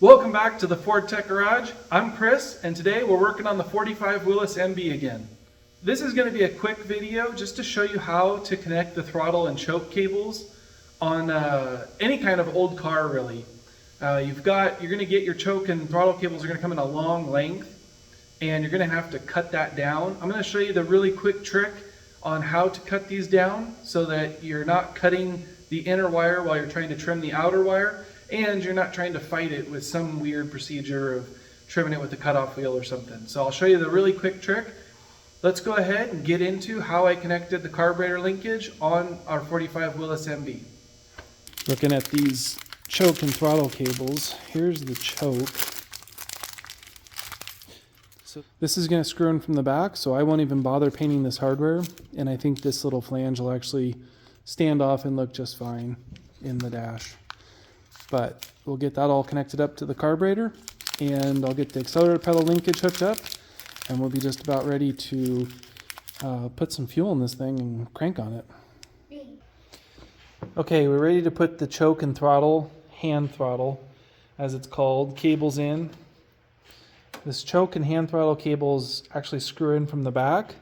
Welcome back to the Ford Tech Garage. I'm Chris, and today we're working on the 45 Willis MB again. This is going to be a quick video just to show you how to connect the throttle and choke cables on any kind of old car, really. You're going to get your choke and throttle cables are going to come in a long length, and you're going to have to cut that down. I'm going to show you the really quick trick on how to cut these down so that you're not cutting the inner wire while you're trying to trim the outer wire, and you're not trying to fight it with some weird procedure of trimming it with a cutoff wheel or something. So I'll show you the really quick trick. Let's go ahead and get into how I connected the carburetor linkage on our 45 Willis MB. Looking at these choke and throttle cables, here's the choke. So this is going to screw in from the back, so I won't even bother painting this hardware, and I think this little flange will actually stand off and look just fine in the dash. But we'll get that all connected up to the carburetor, and I'll get the accelerator pedal linkage hooked up, and we'll be just about ready to put some fuel in this thing and crank on it. Okay, we're ready to put the choke and throttle, hand throttle as it's called, cables in. This choke and hand throttle cables actually screw in from the back,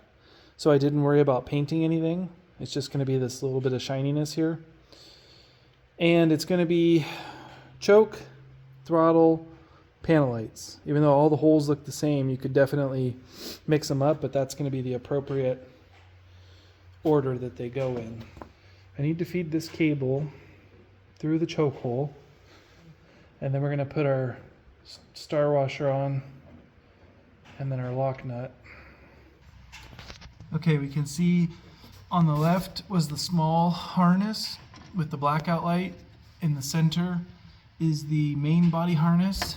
so I didn't worry about painting anything. It's just going to be this little bit of shininess here. And it's going to be choke, throttle, panel lights. Even though all the holes look the same, you could definitely mix them up, but that's going to be the appropriate order that they go in. I need to feed this cable through the choke hole, and then we're going to put our star washer on and then our lock nut. Okay, we can see on the left was the small harness with the blackout light. In the center is the main body harness,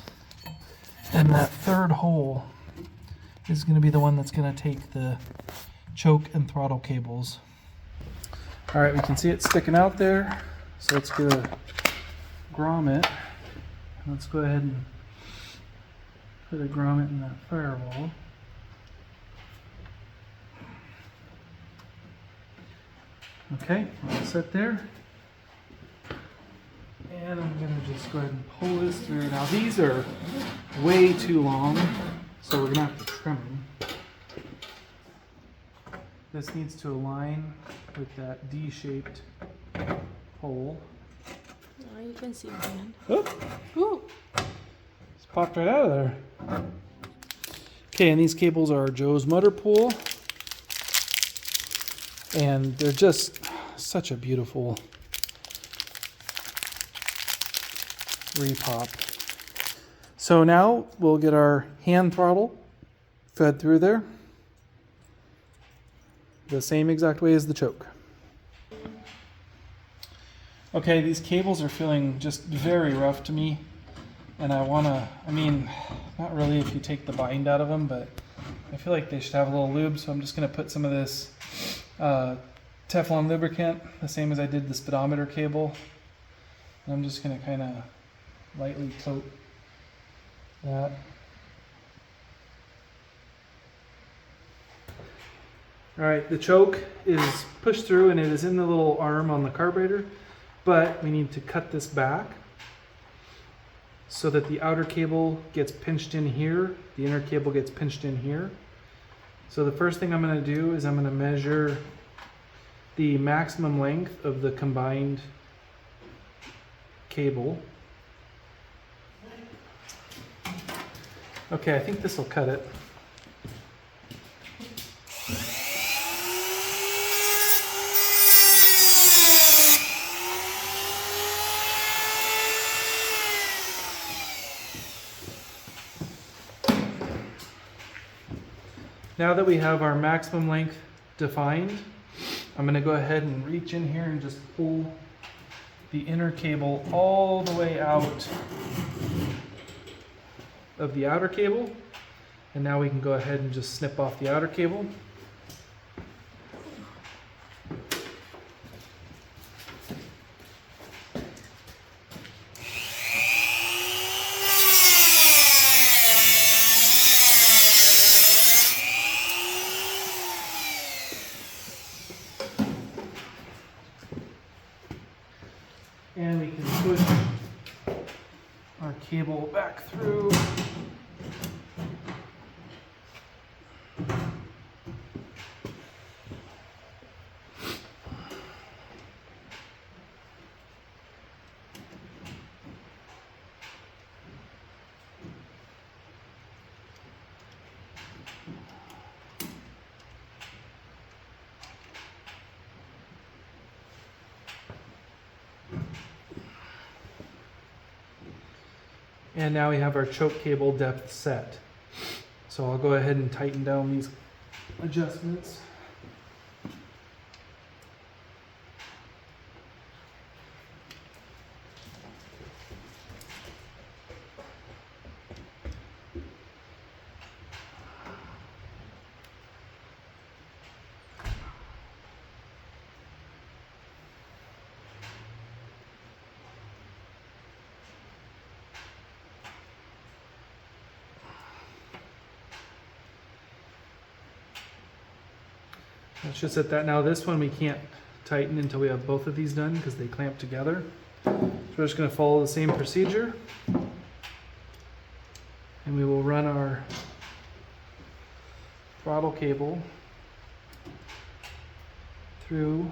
and that third hole is going to be the one that's going to take the choke and throttle cables. All right, we can see it sticking out there, so let's get a grommet. Let's go ahead and put a grommet in that firewall. Okay, I'll set there. And I'm going to just go ahead and pull this through. Now these are way too long, so we're going to have to trim them. This needs to align with that D-shaped hole. Oh, you can see my hand. Ooh! It's popped right out of there. Okay, and these cables are Joe's motor pool. And they're just such a beautiful repop. So now we'll get our hand throttle fed through there the same exact way as the choke. Okay, these cables are feeling just very rough to me, and not really if you take the bind out of them, but I feel like they should have a little lube, so I'm just going to put some of this Teflon lubricant, the same as I did the speedometer cable. And I'm just going to kind of lightly coat that. Alright, the choke is pushed through and it is in the little arm on the carburetor, but we need to cut this back so that the outer cable gets pinched in here, the inner cable gets pinched in here. So the first thing I'm going to do is I'm going to measure the maximum length of the combined cable. Okay, I think this will cut it. Now that we have our maximum length defined, I'm going to go ahead and reach in here and just pull the inner cable all the way out of the outer cable. And now we can go ahead and just snip off the outer cable. And we can push our cable back through. And now we have our choke cable depth set. So I'll go ahead and tighten down these adjustments. Let's just set that. Now this one we can't tighten until we have both of these done because they clamp together. So we're just going to follow the same procedure. And we will run our throttle cable through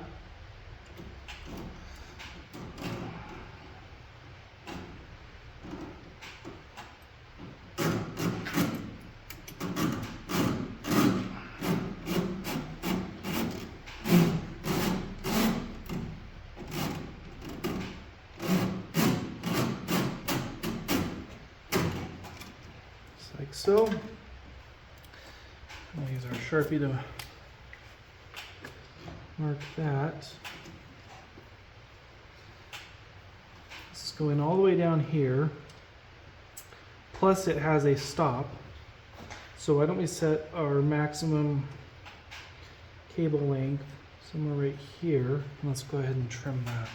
like so. We'll use our Sharpie to mark that. This is going all the way down here. Plus it has a stop. So why don't we set our maximum cable length somewhere right here. Let's go ahead and trim that.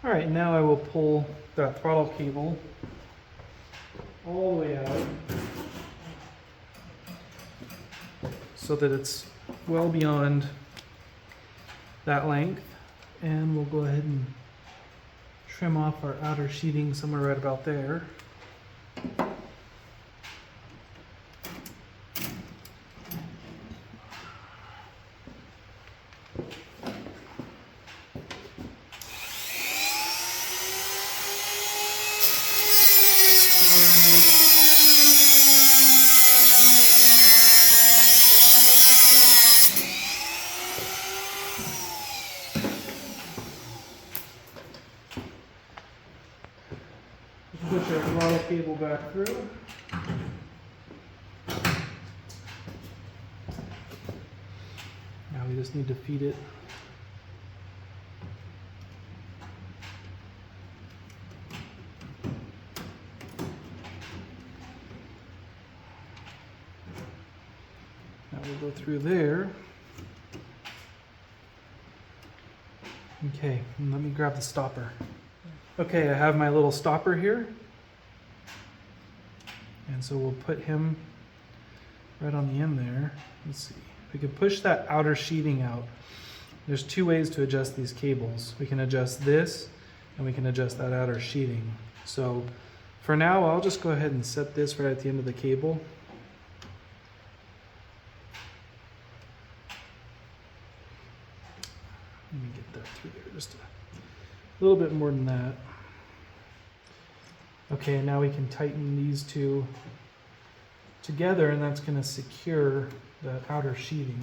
All right, now I will pull that throttle cable all the way out so that it's well beyond that length, and we'll go ahead and trim off our outer sheeting somewhere right about there. Push our throttle cable back through. Now we just need to feed it. Now we'll go through there. Okay, and let me grab the stopper. Okay, I have my little stopper here. And so we'll put him right on the end there. Let's see. We can push that outer sheeting out. There's two ways to adjust these cables. We can adjust this and we can adjust that outer sheeting. So for now, I'll just go ahead and set this right at the end of the cable. Let me get that through there just a little bit more than that. Okay, now we can tighten these two together, and that's going to secure the outer sheeting.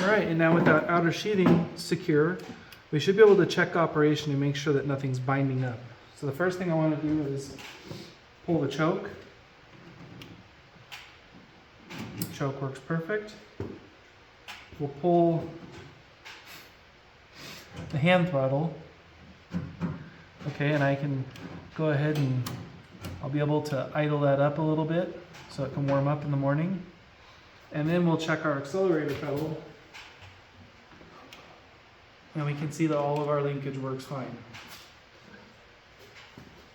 All right, and now with that outer sheathing secure, we should be able to check operation and make sure that nothing's binding up. So the first thing I want to do is pull the choke. The choke works perfect. We'll pull the hand throttle. Okay, and I can go ahead and I'll be able to idle that up a little bit so it can warm up in the morning. And then we'll check our accelerator pedal. And we can see that all of our linkage works fine.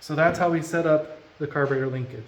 So that's how we set up the carburetor linkage.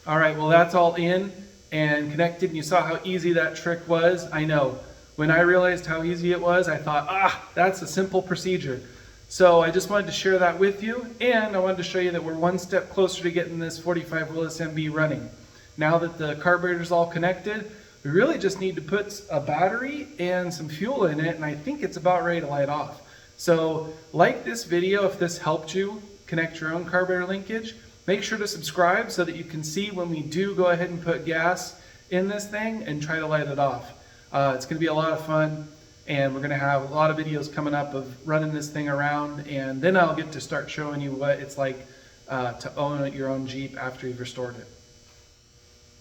All right, well that's all in and connected, and you saw how easy that trick was. I know, when I realized how easy it was, I thought, that's a simple procedure. So I just wanted to share that with you, and I wanted to show you that we're one step closer to getting this 45 Willis MB running. Now that the carburetor's all connected, we really just need to put a battery and some fuel in it, and I think it's about ready to light off. So like this video if this helped you connect your own carburetor linkage. Make sure to subscribe so that you can see when we do go ahead and put gas in this thing and try to light it off. It's going to be a lot of fun, and we're going to have a lot of videos coming up of running this thing around, and then I'll get to start showing you what it's like to own your own Jeep after you've restored it.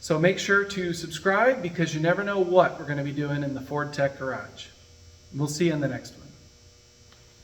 So make sure to subscribe because you never know what we're going to be doing in the Ford Tech Garage. We'll see you in the next one.